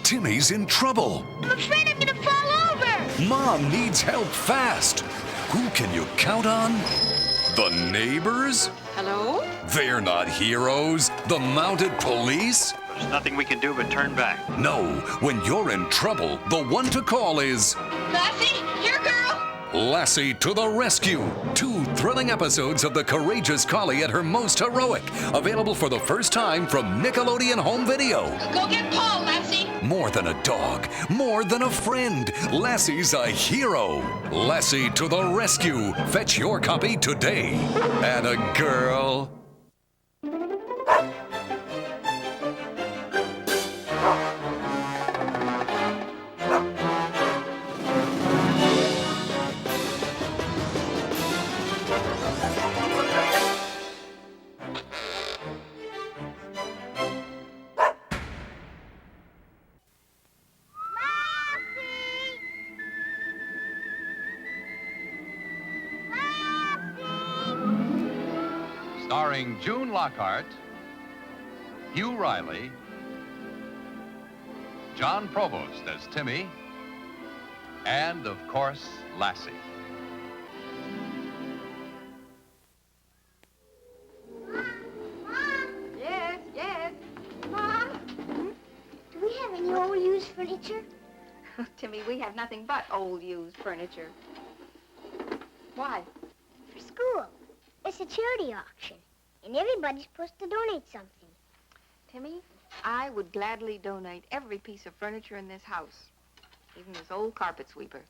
Timmy's in trouble. I'm afraid I'm gonna fall over. Mom needs help fast. Who can you count on? The neighbors? Hello? They're not heroes. The mounted police? There's nothing we can do but turn back. No, when you're in trouble, the one to call is... Lassie, here, girl. Lassie to the rescue. 2 thrilling episodes of the courageous collie at her most heroic. Available for the first time from Nickelodeon Home Video. Go get Paul, Lassie. More than a dog, more than a friend. Lassie's a hero. Lassie to the rescue. Fetch your copy today. And a girl. Starring June Lockhart, Hugh Riley, John Provost as Timmy, and, of course, Lassie. Yes, yes. Mom, do we have any old used furniture? Timmy, we have nothing but old used furniture. Why? For school. It's a charity auction, and everybody's supposed to donate something. Timmy, I would gladly donate every piece of furniture in this house, even this old carpet sweeper.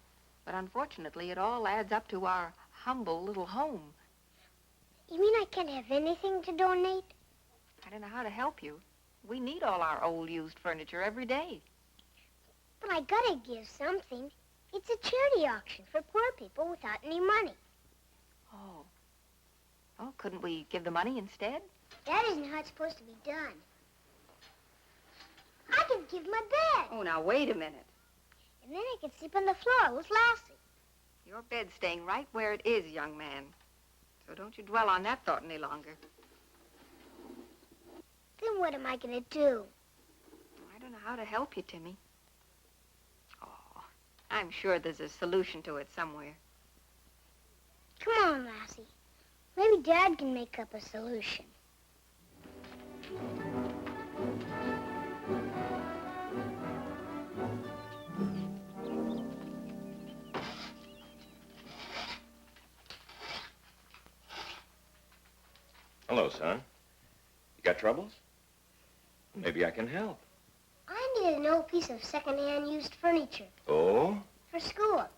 But unfortunately, it all adds up to our humble little home. You mean I can't have anything to donate? I don't know how to help you. We need all our old used furniture every day. But I gotta give something. It's a charity auction for poor people without any money. Oh. Oh, couldn't we give the money instead? That isn't how it's supposed to be done. I could give my bed. Oh, now, wait a minute. And then I could sleep on the floor with Lassie. Your bed's staying right where it is, young man. So don't you dwell on that thought any longer. Then what am I gonna do? I don't know how to help you, Timmy. Oh, I'm sure there's a solution to it somewhere. Come on, Lassie. Maybe Dad can make up a solution. Hello, son. You got troubles? Maybe I can help. I need an old piece of second-hand used furniture. Oh? For school.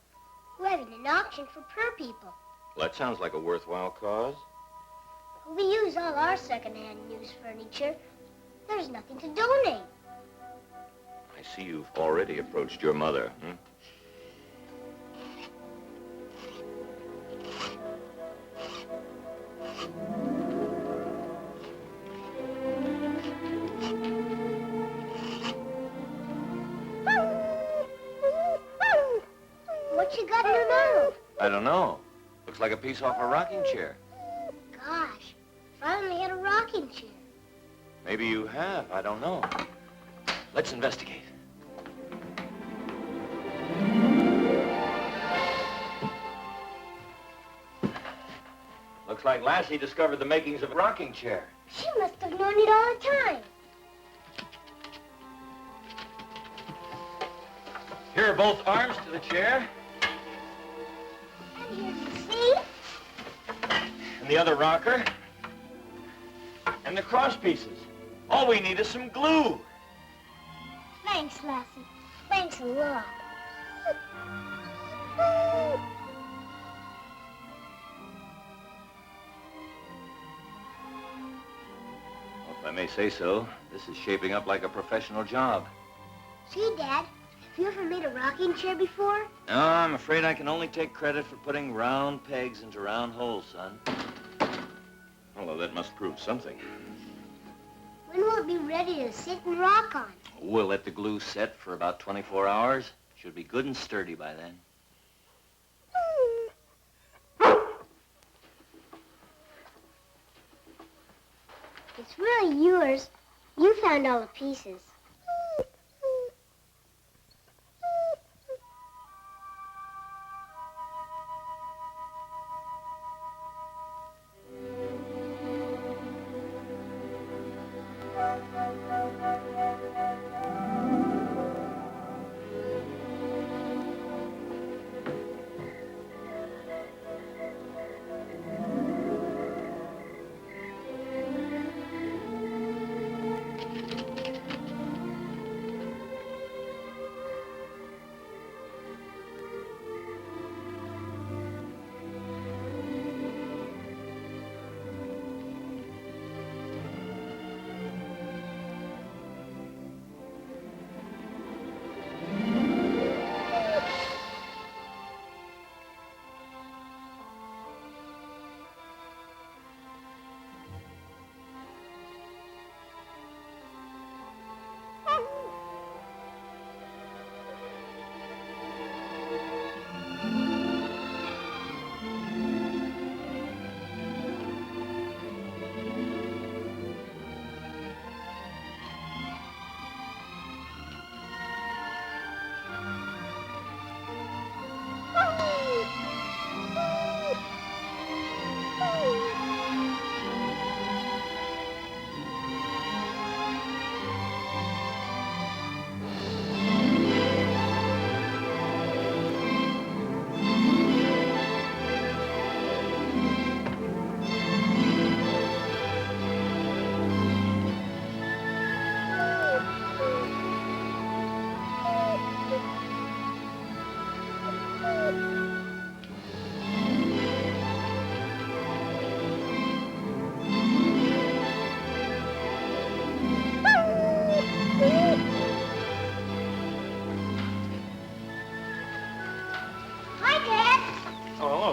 We're having an auction for poor people. Well, that sounds like a worthwhile cause. We use all our second-hand used furniture. There's nothing to donate. I see you've already approached your mother, What you got in your mouth? I don't know. Looks like a piece off a rocking chair. Gosh, if I only had a rocking chair. Maybe you have. I don't know. Let's investigate. Looks like Lassie discovered the makings of a rocking chair. She must have known it all the time. Here are both arms to the chair. And here's the seat. And the other rocker. And the cross pieces. All we need is some glue. Thanks, Lassie. Thanks a lot. Well, if I may say so, this is shaping up like a professional job. See, Dad, have you ever made a rocking chair before? No, I'm afraid I can only take credit for putting round pegs into round holes, son. Although that must prove something. When will it be ready to sit and rock on? We'll let the glue set for about 24 hours. Should be good and sturdy by then. It's really yours. You found all the pieces.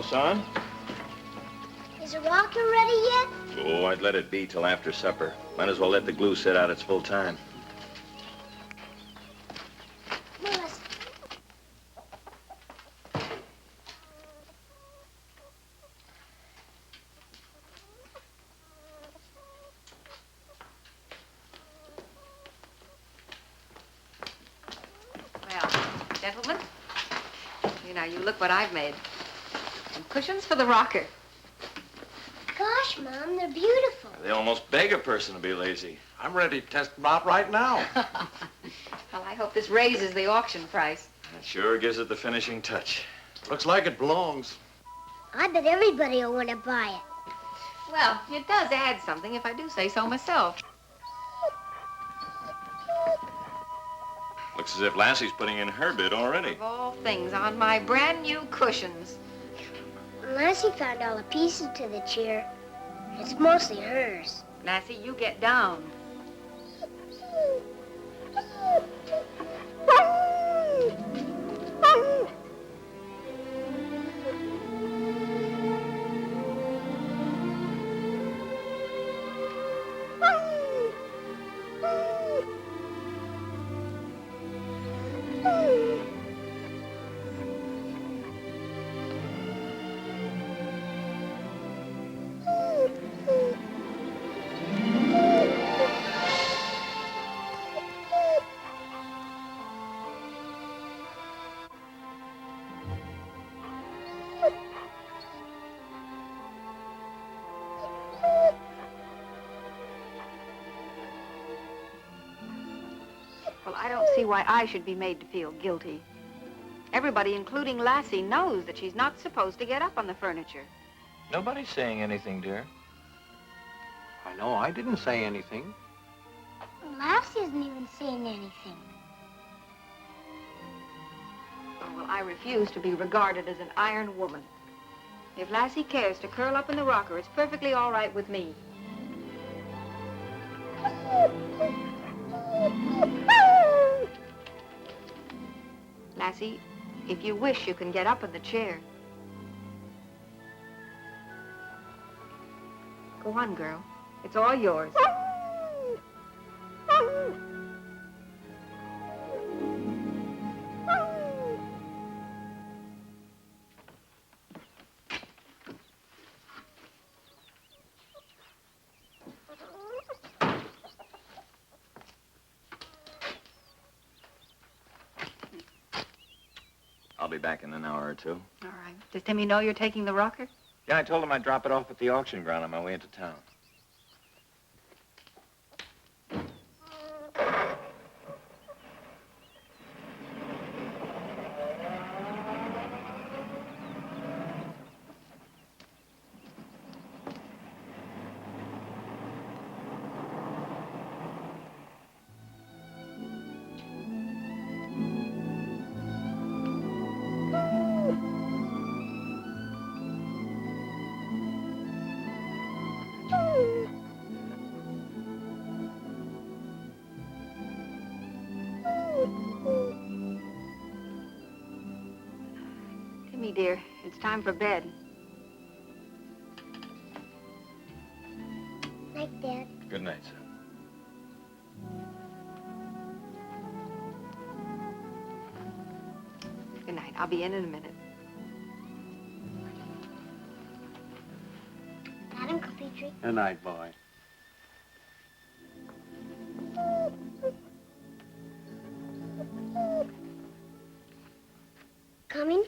Son? Is the rocker ready yet? Oh, I'd let it be till after supper. Might as well let the glue sit out its full time. Come on, let's... Well, gentlemen, you look what I've made. Some cushions for the rocker. Gosh, Mom, they're beautiful. They almost beg a person to be lazy. I'm ready to test them out right now. Well, I hope this raises the auction price. It sure gives it the finishing touch. Looks like it belongs. I bet everybody will want to buy it. Well, it does add something, if I do say so myself. Looks as if Lassie's putting in her bid already. Of all things, on my brand new cushions. Lassie found all the pieces to the chair. It's mostly hers. Lassie, you get down. Well, I don't see why I should be made to feel guilty. Everybody, including Lassie, knows that she's not supposed to get up on the furniture. Nobody's saying anything, dear. I know, I didn't say anything. Lassie isn't even saying anything. Oh, well, I refuse to be regarded as an iron woman. If Lassie cares to curl up in the rocker, it's perfectly all right with me. Lassie, if you wish, you can get up in the chair. Go on, girl. It's all yours. I'll be back in an hour or two. All right. Does Timmy know you're taking the rocker? Yeah, I told him I'd drop it off at the auction ground on my way into town. Timmy, dear, it's time for bed. Night, Dad. Good night, son. Good night. I'll be in a minute. Night, Uncle Petrie. Good night, boy. Coming?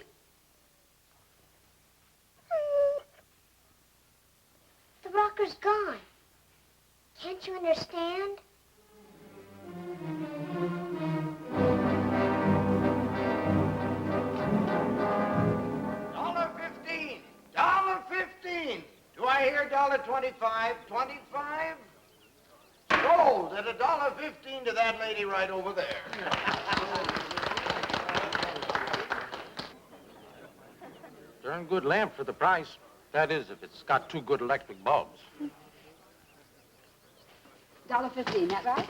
The rocker's gone. Can't you understand? $1.15. $1.15. Do I hear $1.25? 25? Sold at $1.15 to that lady right over there. Darn good lamp for the price. That is, if it's got 2 good electric bulbs. $1.15, that right?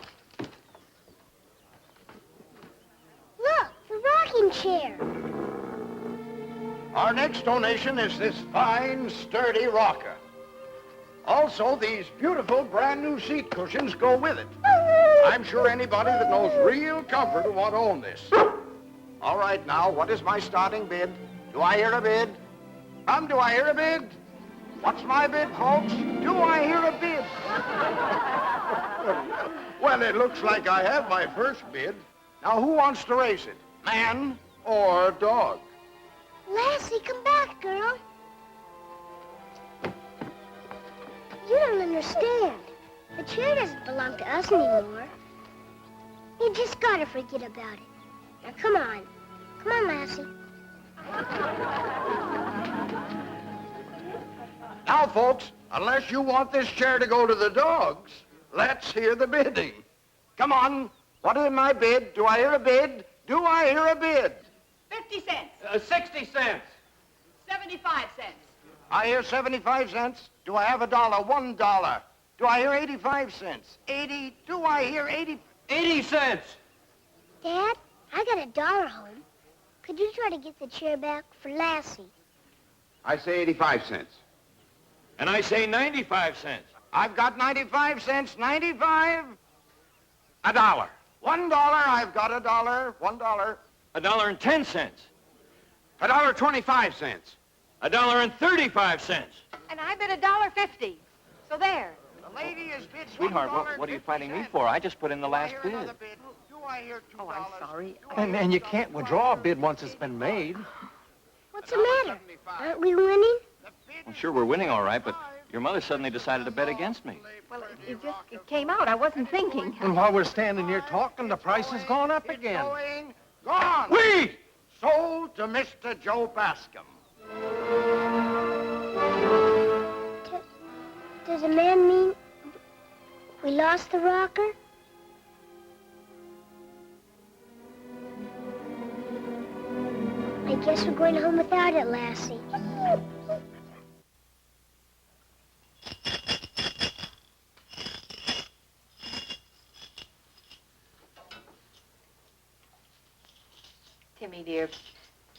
Look, the rocking chair. Our next donation is this fine, sturdy rocker. Also, these beautiful brand new seat cushions go with it. I'm sure anybody that knows real comfort will want to own this. All right, now, what is my starting bid? Do I hear a bid? Do I hear a bid? What's my bid, folks? Do I hear a bid? Well, it looks like I have my first bid. Now, who wants to race it? Man or dog? Lassie, come back, girl. You don't understand. The chair doesn't belong to us anymore. You just gotta forget about it. Now, come on. Come on, Lassie. Now, folks, unless you want this chair to go to the dogs, let's hear the bidding. Come on. What is my bid? Do I hear a bid? Do I hear a bid? 50 cents. 60 cents. 75 cents. I hear 75 cents. Do I have $1? $1. Do I hear 85 cents? 80. Do I hear 80? 80 cents. Dad, I got $1 home. Could you try to get the chair back for Lassie? I say 85 cents. And I say 95 cents. I've got 95 cents. 95. $1. $1. I've got $1. $1. $1.10. $1.25. $1.35. And I bid $1.50. So there. The lady is bid Sweetheart, what are you fighting me for? I just put in the last bid. Do I hear $2? Oh, I'm sorry. And you can't withdraw a bid once it's been made. What's the matter? Aren't we winning? Well, sure, we're winning all right, but your mother suddenly decided to bet against me. Well, it came out. I wasn't thinking. And while we're standing here talking, the price has gone up again. Gone. Wait! Sold to Mr. Joe Bascom. Does a man mean we lost the rocker? I guess we're going home without it, Lassie. Timmy, dear,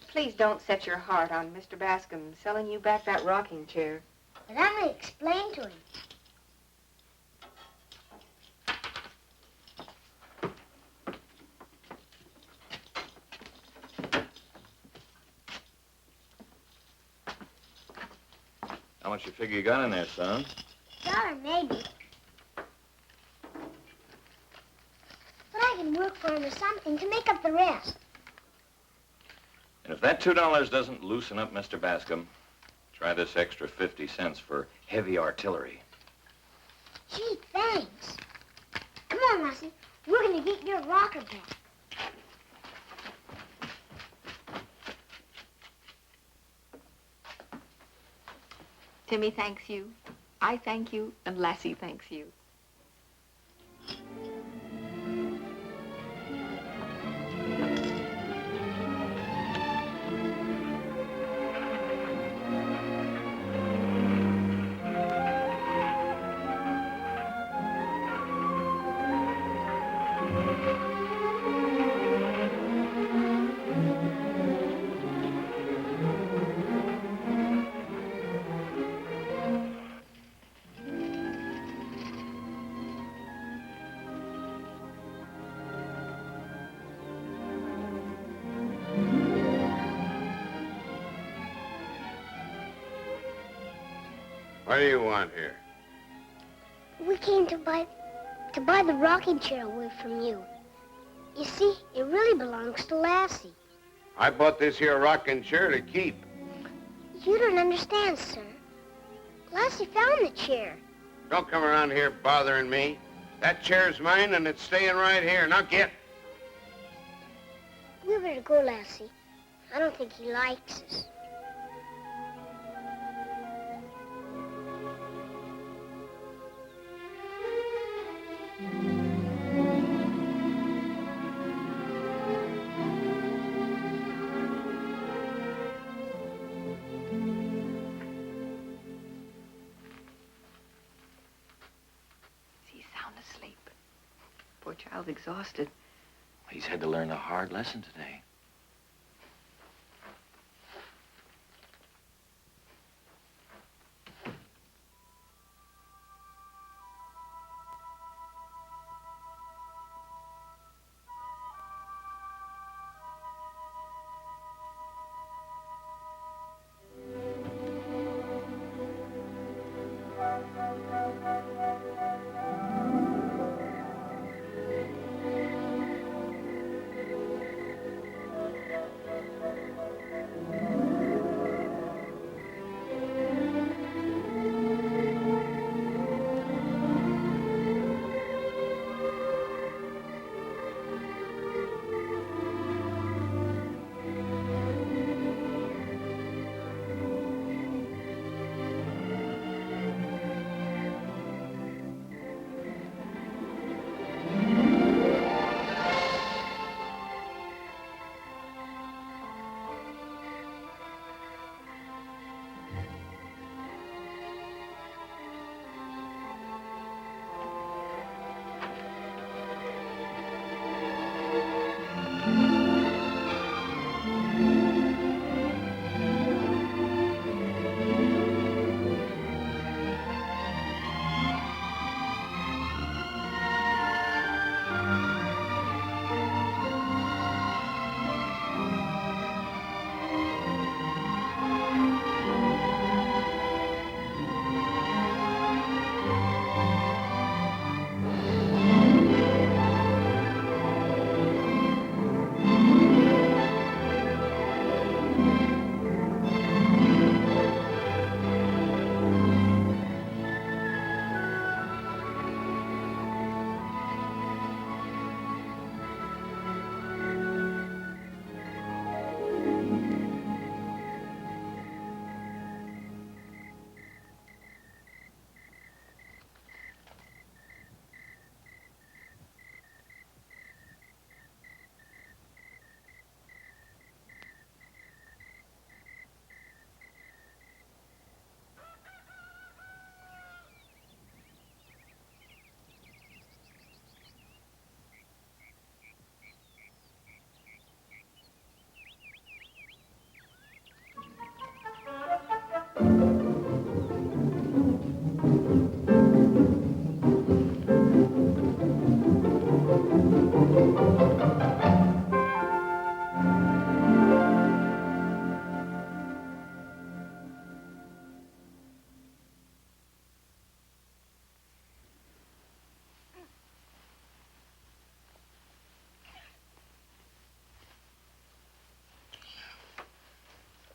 please don't set your heart on Mr. Bascom selling you back that rocking chair. But I'm going to explain to him. How much you figure you got in there, son? $1 maybe. But I can work for him or something to make up the rest. And if that $2 doesn't loosen up Mr. Bascom, try this extra 50 cents for heavy artillery. Gee, thanks. Come on, Lassie. We're going to get your rocker back. Timmy thanks you, I thank you, and Lassie thanks you. What do you want here? We came to buy the rocking chair away from you. You see, it really belongs to Lassie. I bought this here rocking chair to keep. You don't understand, sir. Lassie found the chair. Don't come around here bothering me. That chair's mine and it's staying right here. Now get. We better go, Lassie. I don't think he likes us. He's sound asleep. Poor child's exhausted. He's had to learn a hard lesson today.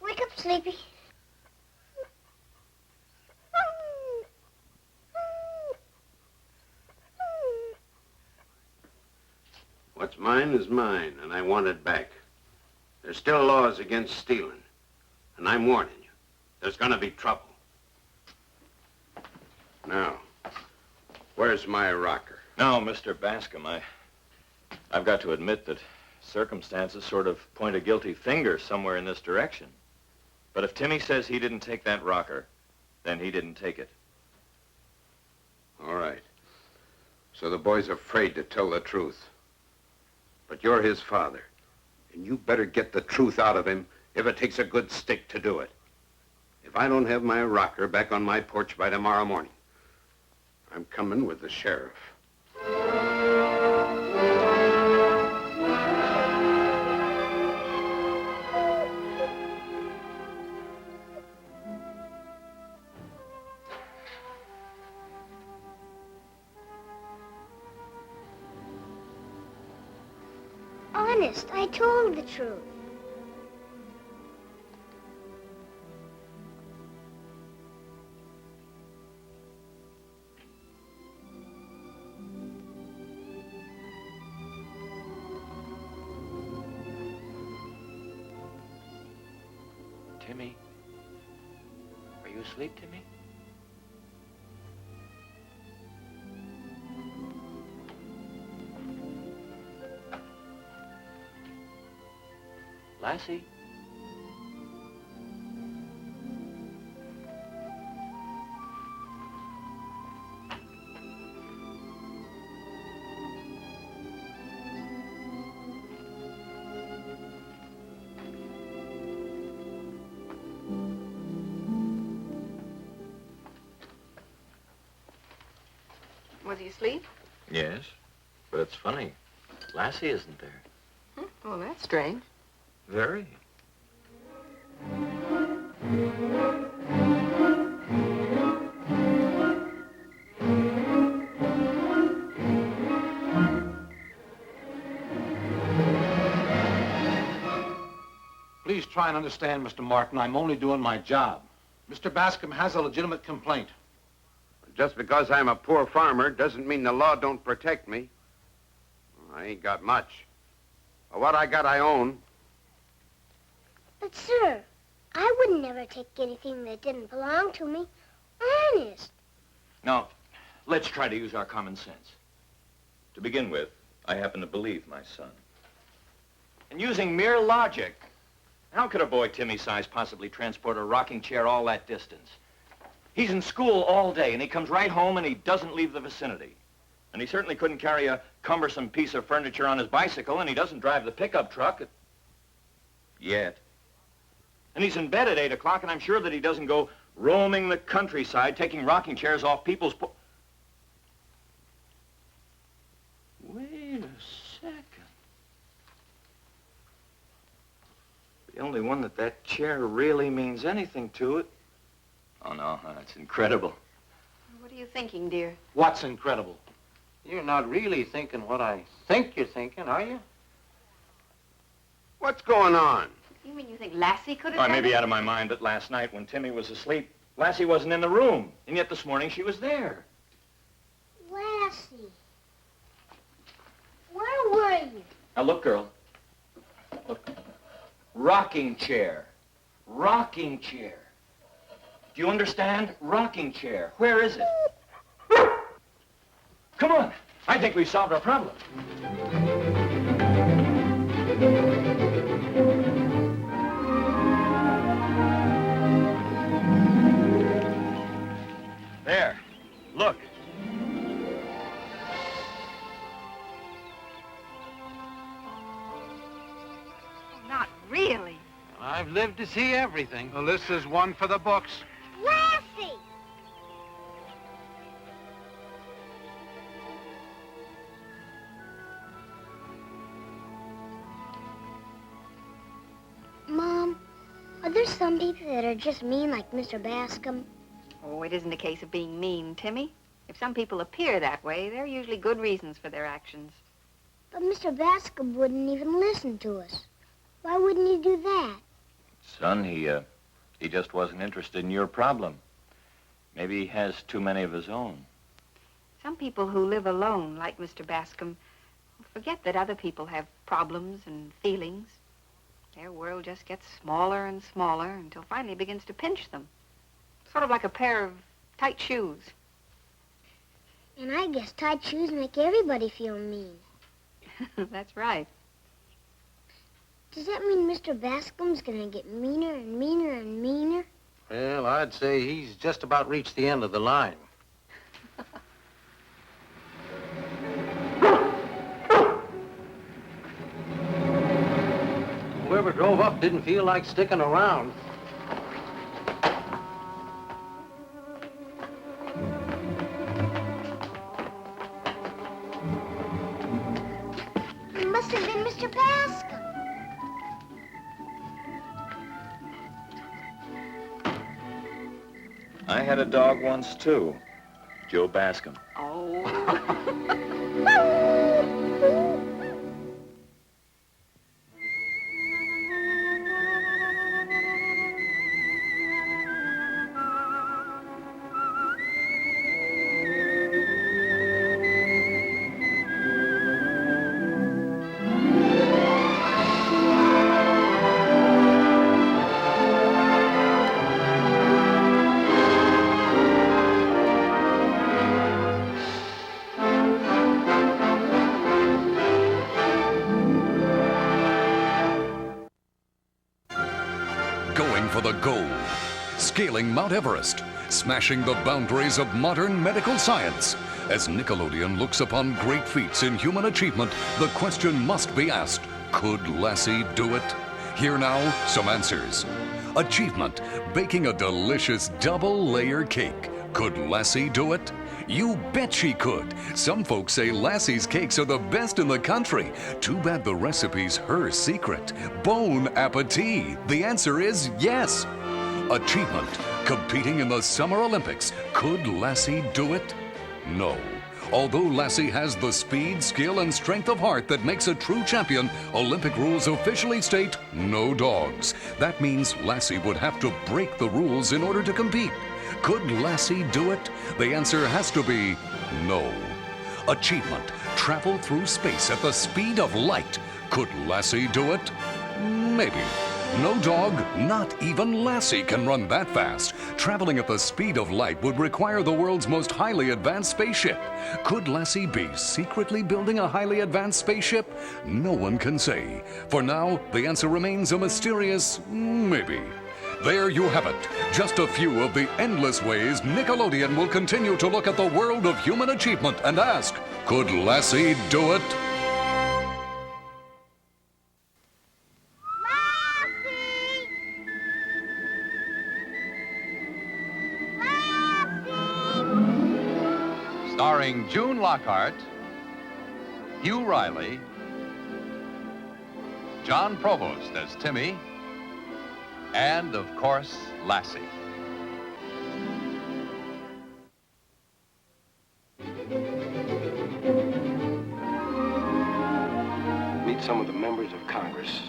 Wake up, Sleepy. What's mine is mine, and I want it back. There's still laws against stealing, and I'm warning you. There's gonna be trouble. Now, where's my rocker? Now, Mr. Bascom, I've got to admit that circumstances sort of point a guilty finger somewhere in this direction. But if Timmy says he didn't take that rocker, then he didn't take it. All right. So the boy's afraid to tell the truth. But you're his father, and you better get the truth out of him if it takes a good stick to do it. If I don't have my rocker back on my porch by tomorrow morning, I'm coming with the sheriff. Honest, I told the truth. Timmy? Are you asleep, Timmy? Lassie? Was he asleep? Yes, but it's funny. Lassie isn't there. Oh, that's strange. Very. Please try and understand, Mr. Martin. I'm only doing my job. Mr. Bascom has a legitimate complaint. Just because I'm a poor farmer doesn't mean the law don't protect me. I ain't got much. But what I got, I own. But, sir, I would never take anything that didn't belong to me. Honest. Now, let's try to use our common sense. To begin with, I happen to believe my son. And using mere logic, how could a boy Timmy's size possibly transport a rocking chair all that distance? He's in school all day, and he comes right home, and he doesn't leave the vicinity. And he certainly couldn't carry a cumbersome piece of furniture on his bicycle, and he doesn't drive the pickup truck yet. And he's in bed at 8 o'clock, and I'm sure that he doesn't go roaming the countryside, taking rocking chairs off people's Wait a second. The only one that chair really means anything to it. Oh, no, it's incredible. What are you thinking, dear? What's incredible? You're not really thinking what I think you're thinking, are you? What's going on? You mean you think Lassie could have I done may be it? out of my mind, but last night when Timmy was asleep, Lassie wasn't in the room. And yet this morning she was there. Lassie. Where were you? Now, look, girl. Look. Rocking chair. Rocking chair. Do you understand? Rocking chair. Where is it? Come on. I think we've solved our problem. There. Look. Not really. I've lived to see everything. Well, this is one for the books. there some people that are just mean like Mr. Bascom? Oh, it isn't a case of being mean, Timmy. If some people appear that way, there are usually good reasons for their actions. But Mr. Bascom wouldn't even listen to us. Why wouldn't he do that? Son, he just wasn't interested in your problem. Maybe he has too many of his own. Some people who live alone, like Mr. Bascom, forget that other people have problems and feelings. Their world just gets smaller and smaller until finally it begins to pinch them. Sort of like a pair of tight shoes. And I guess tight shoes make everybody feel mean. That's right. Does that mean Mr. Bascom's gonna get meaner and meaner and meaner? Well, I'd say he's just about reached the end of the line. Whoever drove up didn't feel like sticking around. It must have been Mr. Bascom. I had a dog once, too. Joe Bascom. Oh. Going for the gold, scaling Mount Everest, smashing the boundaries of modern medical science. As Nickelodeon looks upon great feats in human achievement, the question must be asked, could Lassie do it? Here now, some answers. Achievement, baking a delicious double-layer cake. Could Lassie do it? You bet she could. Some folks say Lassie's cakes are the best in the country. Too bad the recipe's her secret. Bon appetit. The answer is yes. Achievement, competing in the Summer Olympics. Could Lassie do it? No. Although Lassie has the speed, skill, and strength of heart that makes a true champion, Olympic rules officially state no dogs. That means Lassie would have to break the rules in order to compete. Could Lassie do it? The answer has to be no. Achievement, travel through space at the speed of light. Could Lassie do it? Maybe. No dog, not even Lassie, can run that fast. Traveling at the speed of light would require the world's most highly advanced spaceship. Could Lassie be secretly building a highly advanced spaceship? No one can say. For now, the answer remains a mysterious maybe. There you have it. Just a few of the endless ways Nickelodeon will continue to look at the world of human achievement and ask, could Lassie do it? Starring June Lockhart, Hugh Riley, John Provost as Timmy, and, of course, Lassie. Meet some of the members of Congress.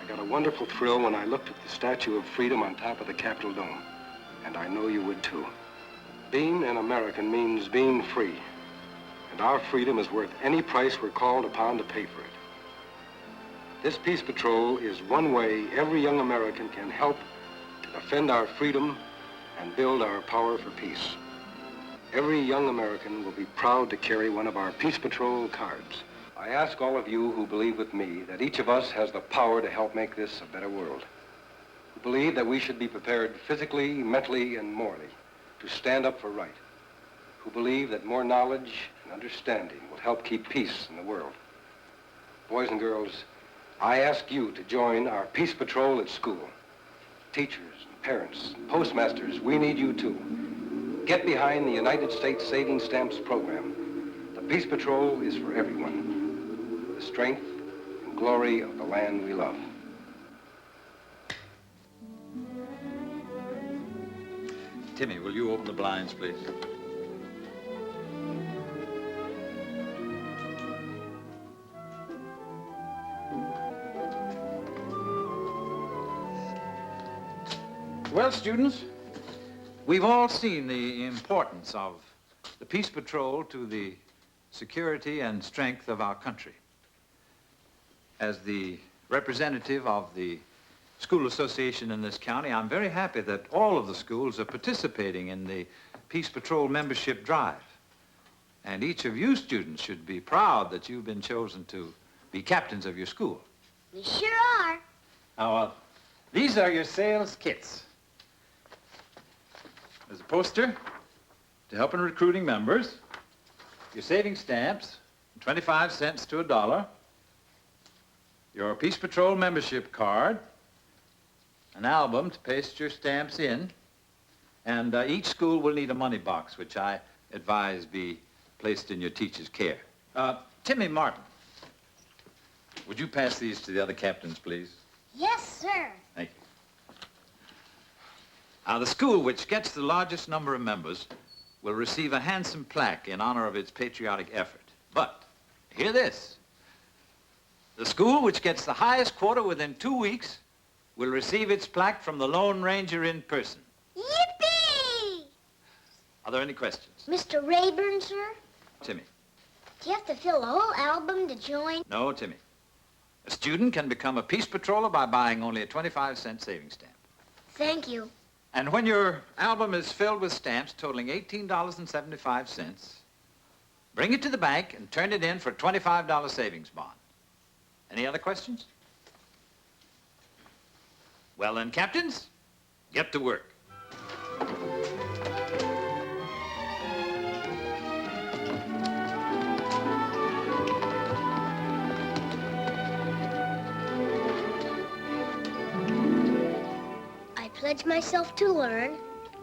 I got a wonderful thrill when I looked at the Statue of Freedom on top of the Capitol Dome. And I know you would too. Being an American means being free. And our freedom is worth any price we're called upon to pay for it. This Peace Patrol is one way every young American can help to defend our freedom and build our power for peace. Every young American will be proud to carry one of our Peace Patrol cards. I ask all of you who believe with me that each of us has the power to help make this a better world. Who believe that we should be prepared physically, mentally, and morally to stand up for right. Who believe that more knowledge and understanding will help keep peace in the world. Boys and girls, I ask you to join our Peace Patrol at school. Teachers, parents, postmasters, we need you too. Get behind the United States Saving Stamps program. The Peace Patrol is for everyone. The strength and glory of the land we love. Timmy, will you open the blinds, please? Well, students, we've all seen the importance of the Peace Patrol to the security and strength of our country. As the representative of the school association in this county, I'm very happy that all of the schools are participating in the Peace Patrol membership drive. And each of you students should be proud that you've been chosen to be captains of your school. We sure are. Now, these are your sales kits. There's a poster to help in recruiting members, your saving stamps, 25 cents to $1, your Peace Patrol membership card, an album to paste your stamps in, and each school will need a money box, which I advise be placed in your teacher's care. Timmy Martin, would you pass these to the other captains, please? Yes, sir. Thank you. Now, the school which gets the largest number of members will receive a handsome plaque in honor of its patriotic effort. But, hear this. The school which gets the highest quota within 2 weeks will receive its plaque from the Lone Ranger in person. Yippee! Are there any questions? Mr. Rayburn, sir? Timmy? Do you have to fill the whole album to join? No, Timmy. A student can become a Peace Patroller by buying only a 25-cent savings stamp. Thank you. And when your album is filled with stamps totaling $18.75, bring it to the bank and turn it in for a $25 savings bond. Any other questions? Well then, captains, get to work. I pledge myself to learn.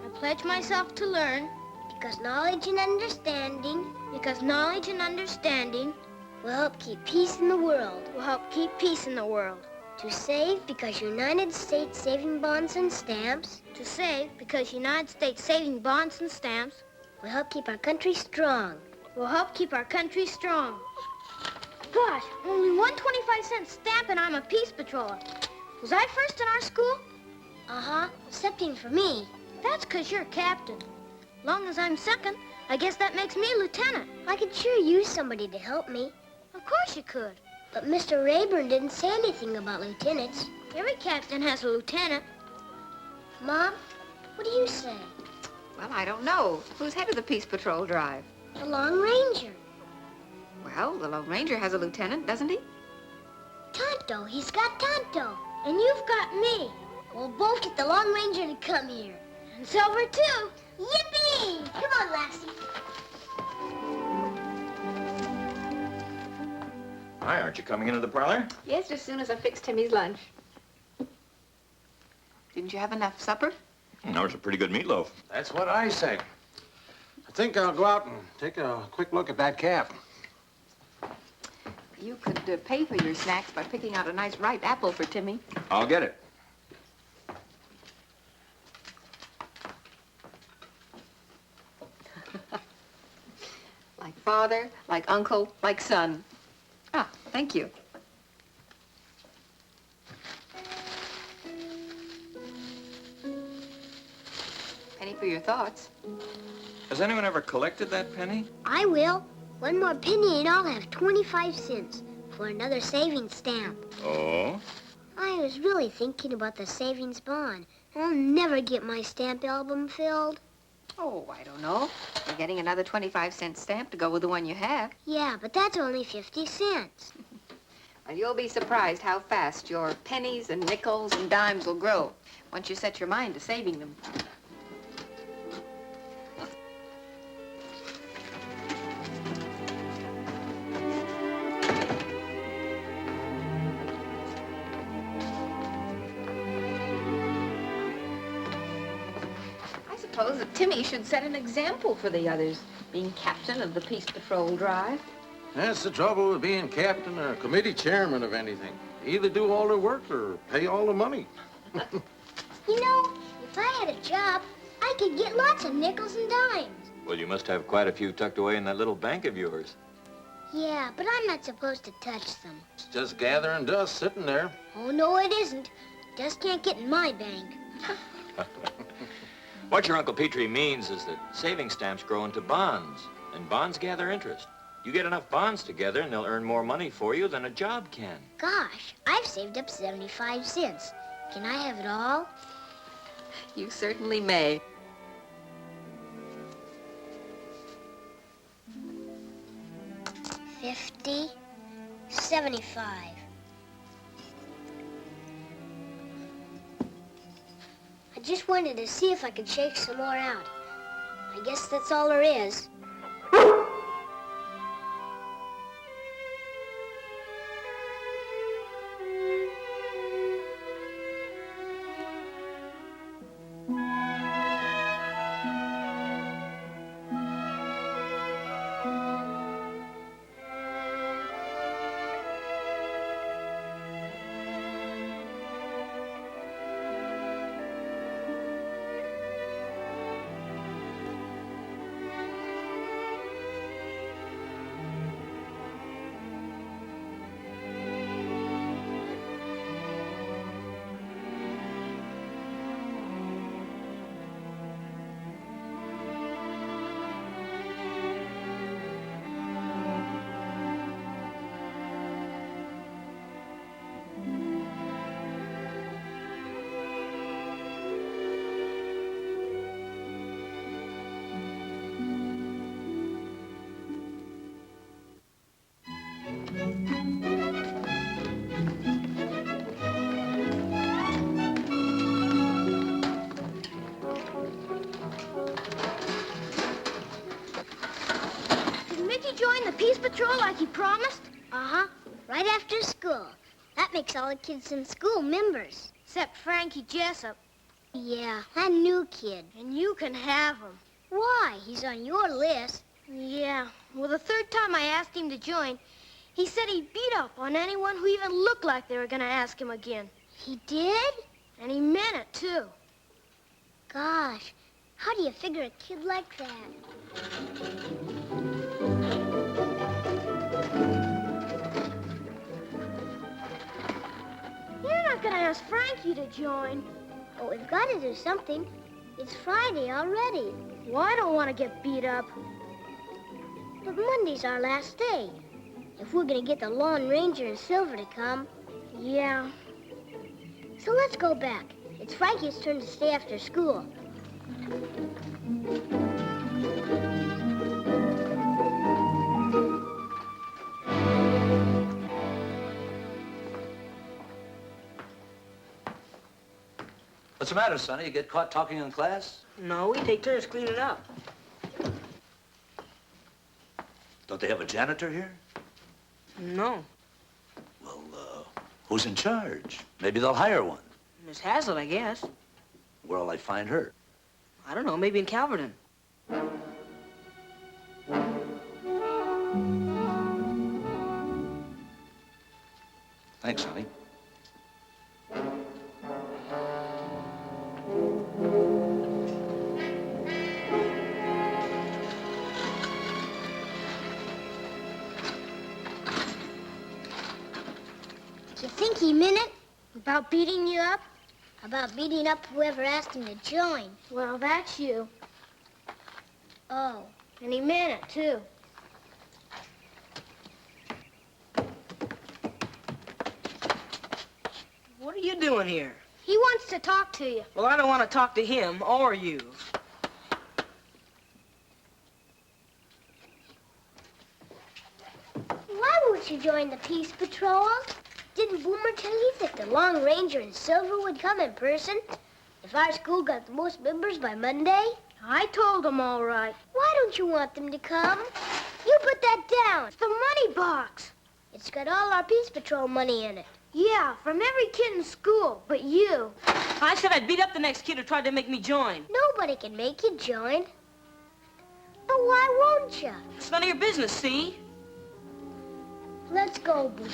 I pledge myself to learn. Because knowledge and understanding. Because knowledge and understanding. Will help keep peace in the world. Will help keep peace in the world. To save because United States saving bonds and stamps. To save because United States saving bonds and stamps. Will help keep our country strong. Will help keep our country strong. Gosh, only one 25-cent stamp and I'm a Peace Patroller. Was I first in our school? Uh-huh, excepting for me. That's 'cause you're captain. Long as I'm second, I guess that makes me lieutenant. I could sure use somebody to help me. Of course you could. But Mr. Rayburn didn't say anything about lieutenants. Every captain has a lieutenant. Mom, what do you say? Well, I don't know. Who's head of the Peace Patrol drive? The Lone Ranger. Well, the Lone Ranger has a lieutenant, doesn't he? Tonto, he's got Tonto. And you've got me. We'll both get the Lone Ranger to come here. And Silver, too. Yippee! Come on, Lassie. Hi, aren't you coming into the parlor? Yes, as soon as I fix Timmy's lunch. Didn't you have enough supper? That was a pretty good meatloaf. That's what I say. I think I'll go out and take a quick look at that calf. You could pay for your snacks by picking out a nice ripe apple for Timmy. I'll get it. Like father, like uncle, like son. Ah, thank you. Penny for your thoughts. Has anyone ever collected that penny? I will. One more penny and I'll have 25 cents for another savings stamp. Oh? I was really thinking about the savings bond. I'll never get my stamp album filled. Oh, I don't know. You're getting another 25-cent stamp to go with the one you have. Yeah, but that's only 50 cents. And you'll be surprised how fast your pennies and nickels and dimes will grow once you set your mind to saving them. I suppose that Timmy should set an example for the others, being captain of the Peace Patrol drive. That's the trouble with being captain or committee chairman of anything. You either do all the work or pay all the money. You know, if I had a job, I could get lots of nickels and dimes. Well, you must have quite a few tucked away in that little bank of yours. Yeah, but I'm not supposed to touch them. It's just gathering dust sitting there. Oh, no, it isn't. Just can't get in my bank. What your Uncle Petrie means is that saving stamps grow into bonds, and bonds gather interest. You get enough bonds together, and they'll earn more money for you than a job can. Gosh, I've saved up 75 cents. Can I have it all? You certainly may. $50, $75. I just wanted to see if I could shake some more out. I guess that's all there is. Join the Peace Patrol like he promised? Uh-huh. Right after school. That makes all the kids in school members. Except Frankie Jessup. Yeah, that new kid. And you can have him. Why? He's on your list. Yeah. Well, the third time I asked him to join, he said he'd beat up on anyone who even looked like they were going to ask him again. He did? And he meant it, too. Gosh, how do you figure a kid like that? You're not going to ask Frankie to join. But we've got to do something. It's Friday already. Well, I don't want to get beat up. But Monday's our last day. If we're going to get the Lone Ranger and Silver to come. Yeah. So let's go back. It's Frankie's turn to stay after school. What's the matter, Sonny? You get caught talking in class? No, we take turns cleaning up. Don't they have a janitor here? No. Well, who's in charge? Maybe they'll hire one. Miss Hazlitt, I guess. Where'll I find her? I don't know, maybe in Calverton. Thanks, honey. You think he meant it? About beating you up? About beating up whoever asked him to join. Well, that's you. Oh, and he meant it, too. What are you doing here? He wants to talk to you. Well, I don't want to talk to him or you. Why won't you join the Peace Patrol? Didn't Boomer tell you that the Lone Ranger and Silver would come in person if our school got the most members by Monday? I told them all right. Why don't you want them to come? You put that down. It's the money box. It's got all our Peace Patrol money in it. Yeah, from every kid in school, but you. I said I'd beat up the next kid who tried to make me join. Nobody can make you join. But why won't you? It's none of your business, see? Let's go, Boomer.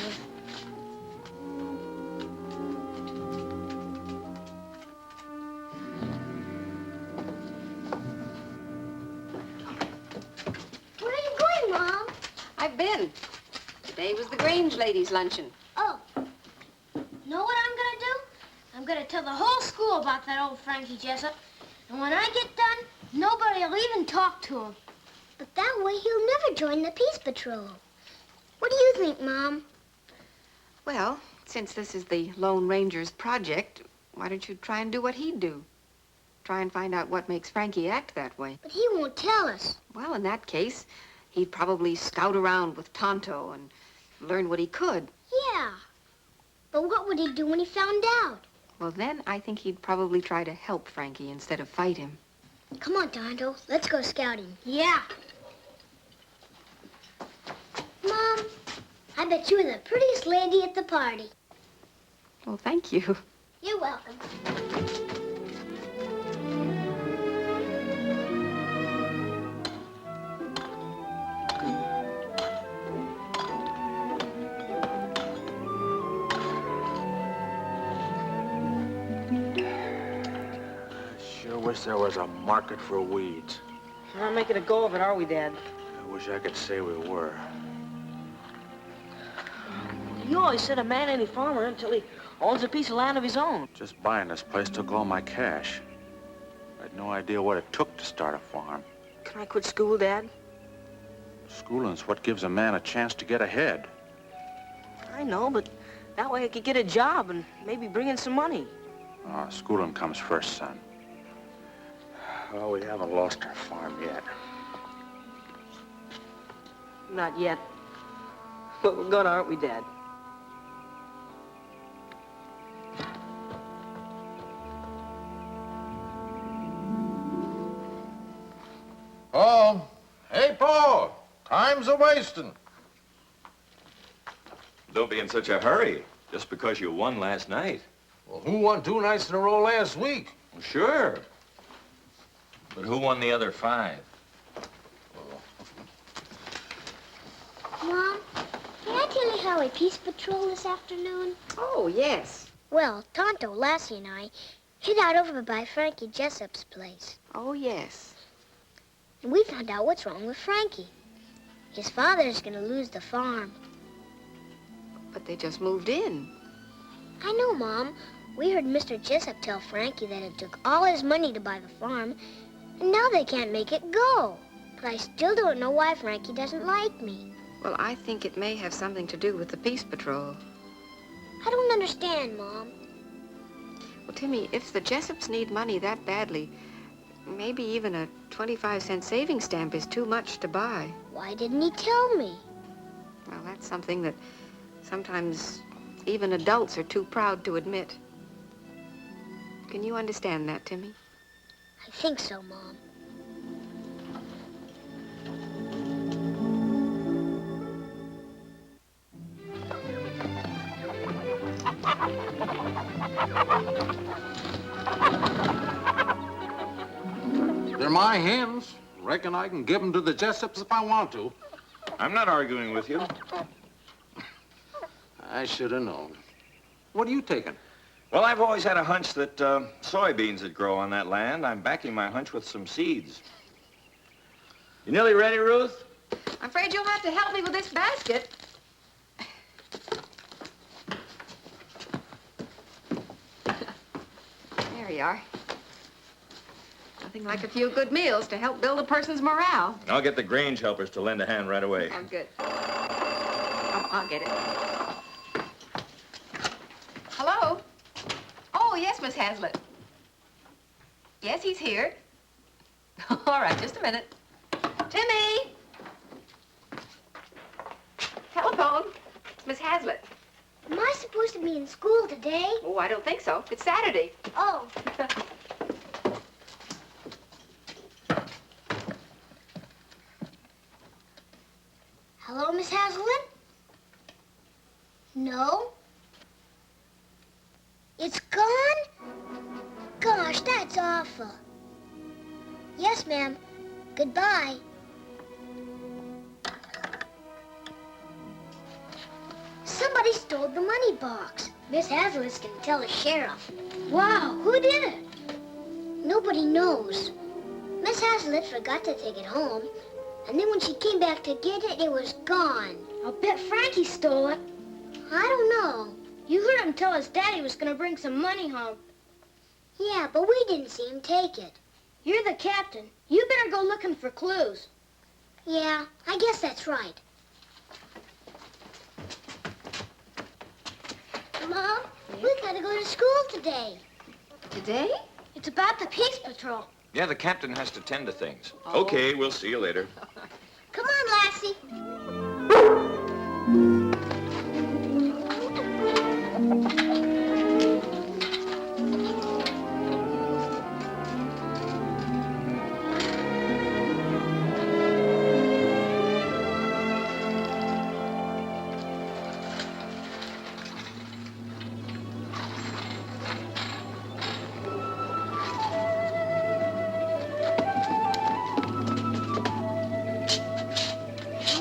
I've been. Today was the Grange ladies' luncheon. Oh. Know what I'm gonna do? I'm gonna tell the whole school about that old Frankie Jessup. And when I get done, nobody will even talk to him. But that way he'll never join the Peace Patrol. What do you think, Mom? Well, since this is the Lone Ranger's project, why don't you try and do what he'd do? Try and find out what makes Frankie act that way. But he won't tell us. Well, in that case, he'd probably scout around with Tonto and learn what he could. Yeah. But what would he do when he found out? Well, then I think he'd probably try to help Frankie instead of fight him. Come on, Tonto. Let's go scouting. Yeah. Mom, I bet you were the prettiest lady at the party. Well, thank you. You're welcome. Sure wish there was a market for weeds. We're not making a go of it, are we, Dad? I wish I could say we were. You always said a man ain't a farmer until he owns a piece of land of his own. Just buying this place took all my cash. I had no idea what it took to start a farm. Can I quit school, Dad? Schooling's what gives a man a chance to get ahead. I know, but that way I could get a job and maybe bring in some money. Schooling comes first, son. Well, we haven't lost our farm yet. Not yet. But we're gonna, aren't we, Dad? Paul. Hey, Paul. Time's a-wasting. Don't be in such a hurry, just because you won last night. Well, who won 2 nights in a row last week? Well, sure. But who won the other 5? Mom, can I tell you how we Peace Patrol this afternoon? Oh, yes. Well, Tonto, Lassie, and I hid out over by Frankie Jessup's place. Oh, yes. And we found out what's wrong with Frankie. His father's gonna lose the farm. But they just moved in. I know, Mom. We heard Mr. Jessup tell Frankie that it took all his money to buy the farm, and now they can't make it go. But I still don't know why Frankie doesn't like me. Well, I think it may have something to do with the Peace Patrol. I don't understand, Mom. Well, Timmy, if the Jessups need money that badly, maybe even a 25-cent savings stamp is too much to buy. Why didn't he tell me? Well, that's something that sometimes even adults are too proud to admit. Can you understand that, Timmy? I think so, Mom. They're my hens. Reckon I can give them to the Jessups if I want to. I'm not arguing with you. I should have known. What are you taking? Well, I've always had a hunch that soybeans would grow on that land. I'm backing my hunch with some seeds. You nearly ready, Ruth? I'm afraid you'll have to help me with this basket. There you are. Nothing like a few good meals to help build a person's morale. I'll get the Grange helpers to lend a hand right away. Oh, good. I'll get it. Hello? Oh, yes, Miss Hazlitt. Yes, he's here. All right, just a minute. Timmy! Telephone. It's Miss Hazlitt. Am I supposed to be in school today? Oh, I don't think so. It's Saturday. Oh. Hello, Miss Hazlitt? No? It's gone? Gosh, that's awful. Yes, ma'am. Goodbye. Somebody stole the money box. Miss Hazlitt's gonna tell the sheriff. Wow, who did it? Nobody knows. Miss Hazlitt forgot to take it home, And then when she came back to get it, it was gone. I'll bet Frankie stole it. I don't know. You heard him tell his daddy was going to bring some money home. Yeah, but we didn't see him take it. You're the captain. You better go looking for clues. Yeah, I guess that's right. Mom, we gotta go to school today. Today? It's about the Peace Patrol. Yeah, the captain has to tend to things. Oh. Okay, we'll see you later. Come on, Lassie.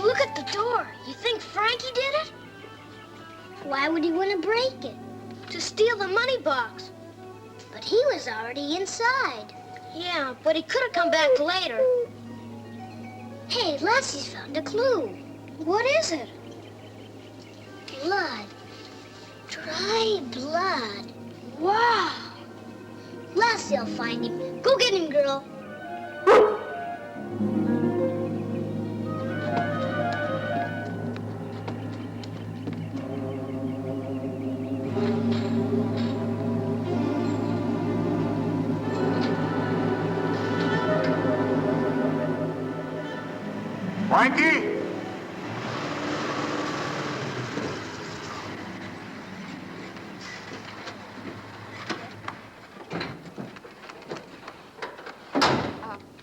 Look at the door. You think Frankie did it? Why would he want to break it? To steal the money box. But he was already inside. Yeah, but he could have come back later. Hey, Lassie's found a clue. What is it? Blood. Dry blood. Wow. Lassie'll find him. Go get him, girl. Frankie?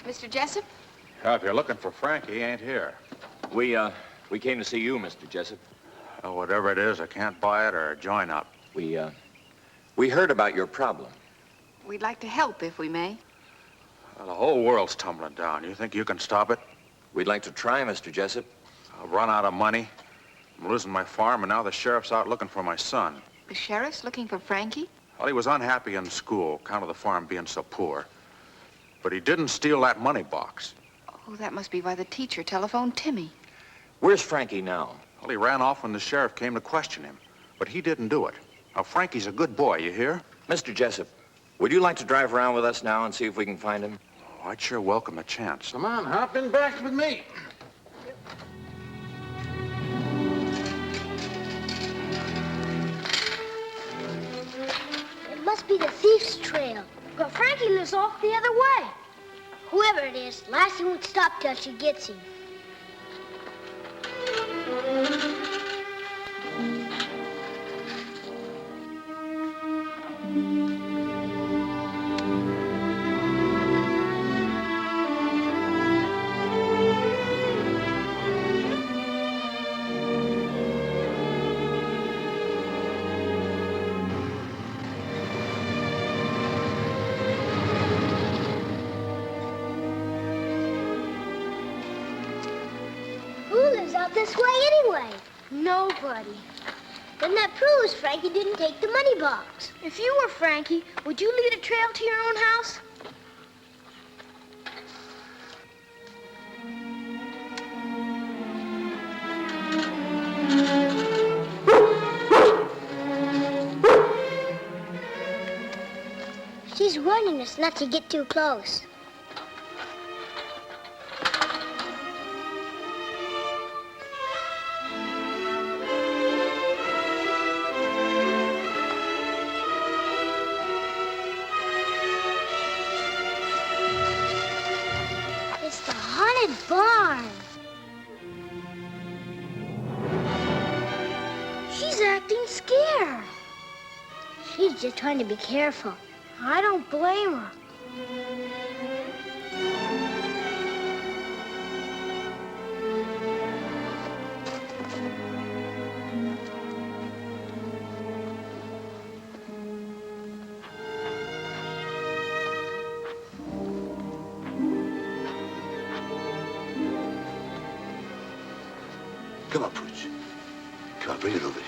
Mr. Jessup? If you're looking for Frankie, he ain't here. We came to see you, Mr. Jessup. Whatever it is, I can't buy it or join up. We heard about your problem. We'd like to help if we may. The whole world's tumbling down. You think you can stop it? We'd like to try, Mr. Jessup. I've run out of money. I'm losing my farm, and now the sheriff's out looking for my son. The sheriff's looking for Frankie? Well, he was unhappy in school, account of the farm being so poor. But he didn't steal that money box. Oh, that must be why the teacher telephoned Timmy. Where's Frankie now? Well, he ran off when the sheriff came to question him. But he didn't do it. Now, Frankie's a good boy, you hear? Mr. Jessup, would you like to drive around with us now and see if we can find him? Oh, I'd sure welcome a chance. Come on, hop in back with me. It must be the thief's trail. But Frankie lives off the other way. Whoever it is, Lassie won't stop till she gets him. This way anyway. Nobody. Then that proves Frankie didn't take the money box. If you were Frankie, would you lead a trail to your own house? She's warning us not to get too close. Barn. She's acting scared. She's just trying to be careful. I don't blame her. Come on, Pooch. Come on, bring it over here.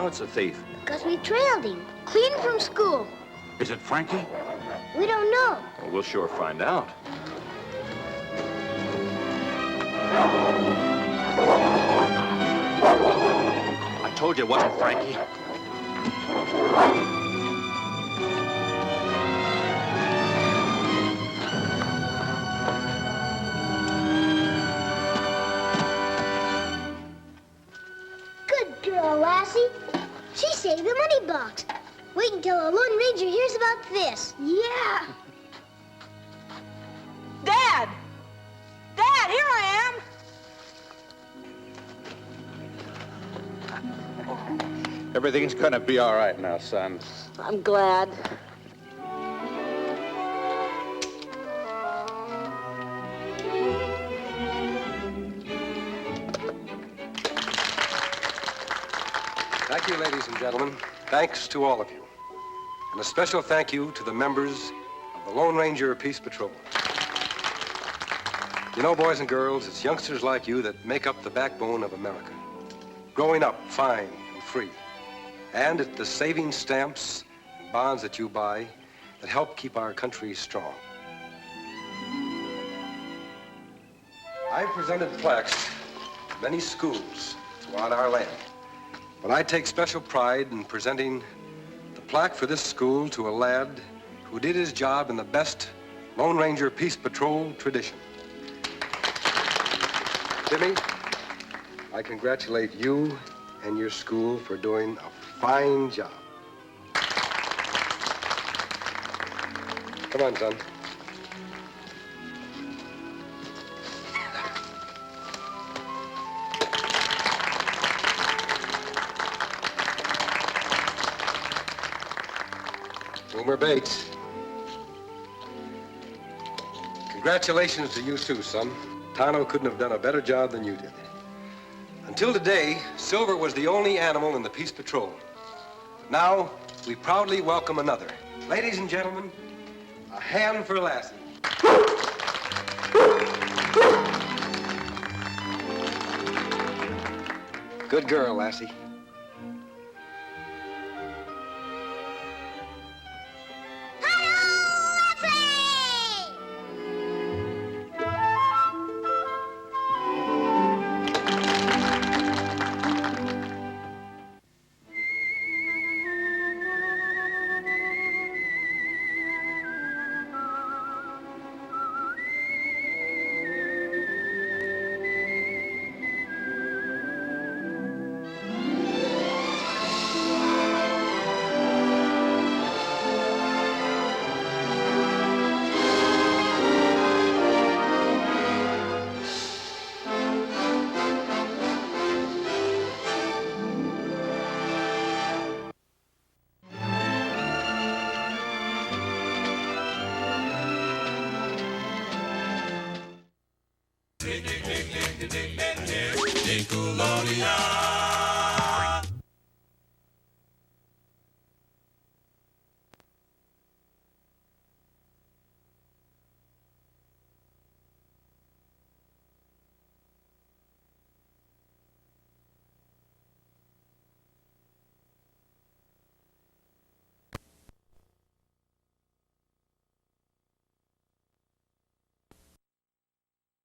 know it's a thief? Because we trailed him, clean from school. Is it Frankie? We don't know. Well, we'll sure find out. I told you it wasn't Frankie. Good girl, Lassie. She saved the money box. Wait until a Lone Ranger hears about this. Yeah. Dad! Dad, here I am! Everything's gonna be all right now, son. I'm glad. Thank you, ladies and gentlemen. Thanks to all of you. And a special thank you to the members of the Lone Ranger Peace Patrol. You know, boys and girls, it's youngsters like you that make up the backbone of America. Growing up fine and free. And it's the saving stamps and bonds that you buy that help keep our country strong. I've presented plaques to many schools throughout our land. But I take special pride in presenting the plaque for this school to a lad who did his job in the best Lone Ranger Peace Patrol tradition. Timmy, I congratulate you and your school for doing a fine job. Come on, son. Boomer Bates. Congratulations to you too, son. Tano couldn't have done a better job than you did. Until today, Silver was the only animal in the Peace Patrol. But now, we proudly welcome another. Ladies and gentlemen, a hand for Lassie. Good girl, Lassie. Nickelodeon.